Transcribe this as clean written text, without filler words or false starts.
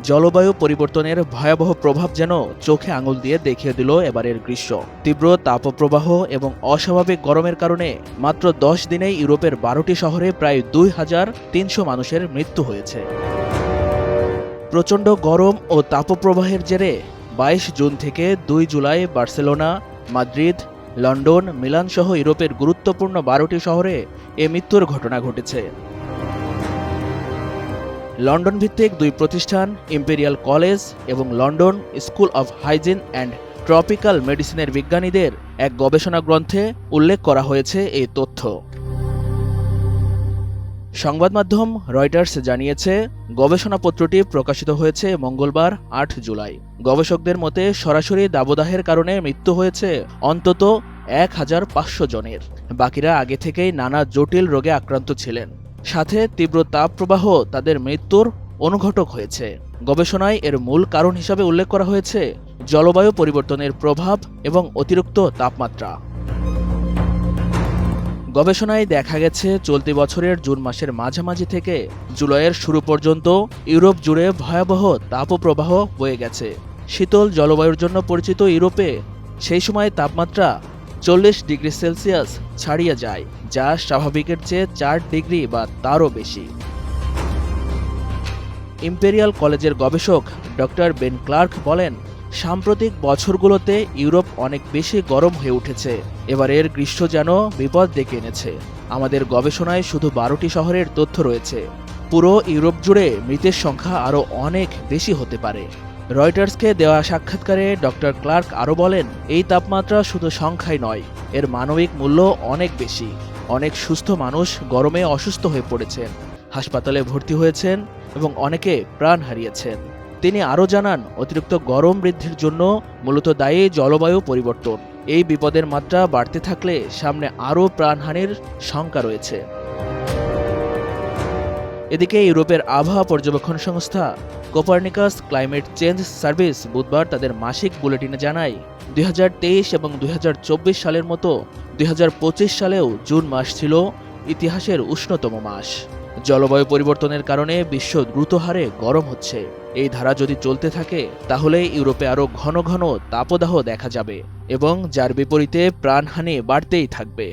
জলবায়ু পরিবর্তনের ভয়াবহ প্রভাব যেন চোখে আঙুল দিয়ে দেখিয়ে দিল এবারের গ্রীষ্ম। তীব্র তাপপ্রবাহ এবং অস্বাভাবিক গরমের কারণে মাত্র 10 দিনেই ইউরোপের 12টি শহরে প্রায় 2,300 মানুষের মৃত্যু হয়েছে। প্রচণ্ড গরম ও তাপপ্রবাহের জেরে 22 জুন থেকে 2 July Barcelona, Madrid, London, Milan সহ ইউরোপের গুরুত্বপূর্ণ 12টি শহরে এ মৃত্যুর ঘটনা ঘটেছে। লন্ডন ভিত্তিক 2 প্রতিষ্ঠান ইম্পেরিয়াল কলেজ এবং London school of hygiene and tropical মেডিসিনের বিজ্ঞানীদের এক গবেষণা গ্রন্থে উল্লেখ করা হয়েছে এই তথ্য। সংবাদ মাধ্যম রয়টার্স জানিয়েছে, গবেষণাপত্রটি প্রকাশিত হয়েছে মঙ্গলবার 8 জুলাই। গবেষকদের মতে সরাসরি দাবদাহের কারণে মৃত্যু হয়েছে অন্তত 1,500 জনের। বাকিরা আগে থেকেই নানা জটিল রোগে আক্রান্ত ছিলেন, সাথে তীব্র তাপপ্রবাহ তাদের মৃত্যুর অনুঘটক হয়েছে। গবেষণায় এর মূল কারণ হিসাবে উল্লেখ করা হয়েছে জলবায়ু পরিবর্তনের প্রভাব এবং অতিরিক্ত তাপমাত্রা। গবেষণায় দেখা গেছে চলতি বছরের জুন মাসের মাঝামাঝি থেকে জুলাইয়ের শুরু পর্যন্ত ইউরোপ জুড়ে ভয়াবহ তাপপ্রবাহ বয়ে গেছে। শীতল জলবায়ুর জন্য পরিচিত ইউরোপে সেই সময় তাপমাত্রা 40 ডিগ্রি সেলসিয়াস ছাড়িয়ে যায়, যা স্বাভাবিকের চেয়ে 4 ডিগ্রি বা তারও বেশি। ইম্পেরিয়াল কলেজের গবেষক ডক্টর বেন ক্লার্ক বলেন, সাম্প্রতিক বছরগুলোতে ইউরোপ অনেক বেশি গরম হয়ে উঠেছে। এবারের গ্রীষ্ম যেন বিপদ ডেকে এনেছে। আমাদের গবেষণায় শুধু 12টি শহরের তথ্য রয়েছে। পুরো ইউরোপ জুড়ে মৃতের সংখ্যা আরও অনেক বেশি হতে পারে। রয়টার্সকে দেওয়া সাক্ষাৎকারে ডক্টর ক্লার্ক আরও বলেন, এই তাপমাত্রা শুধু সংখ্যাই নয়, এর মানবিক মূল্য অনেক বেশি। অনেক সুস্থ মানুষ গরমে অসুস্থ হয়ে পড়েছেন, হাসপাতালে ভর্তি হয়েছেন এবং অনেকে প্রাণ হারিয়েছেন। তিনি আরও জানান, অতিরিক্ত গরম বৃদ্ধির জন্য মূলত দায়ী জলবায়ু পরিবর্তন। এই বিপদের মাত্রা বাড়তে থাকলে সামনে আরও প্রাণহানির শঙ্কা রয়েছে। এদিকে ইউরোপের আবহাওয়া পর্যবেক্ষণ সংস্থা কোপার্নিকাস ক্লাইমেট চেঞ্জ সার্ভিস বুধবার তাদের মাসিক বুলেটিনে জানায়, 2023 এবং 2024 সালের মতো 2025 সালেও জুন মাস ছিল ইতিহাসের উষ্ণতম মাস। জলবায়ু পরিবর্তনের কারণে বিশ্ব দ্রুত হারে গরম হচ্ছে। এই ধারা যদি চলতে থাকে তাহলে ইউরোপে আরও ঘন ঘন তাপদাহ দেখা যাবে এবং যার বিপরীতে প্রাণহানি বাড়তেই থাকবে।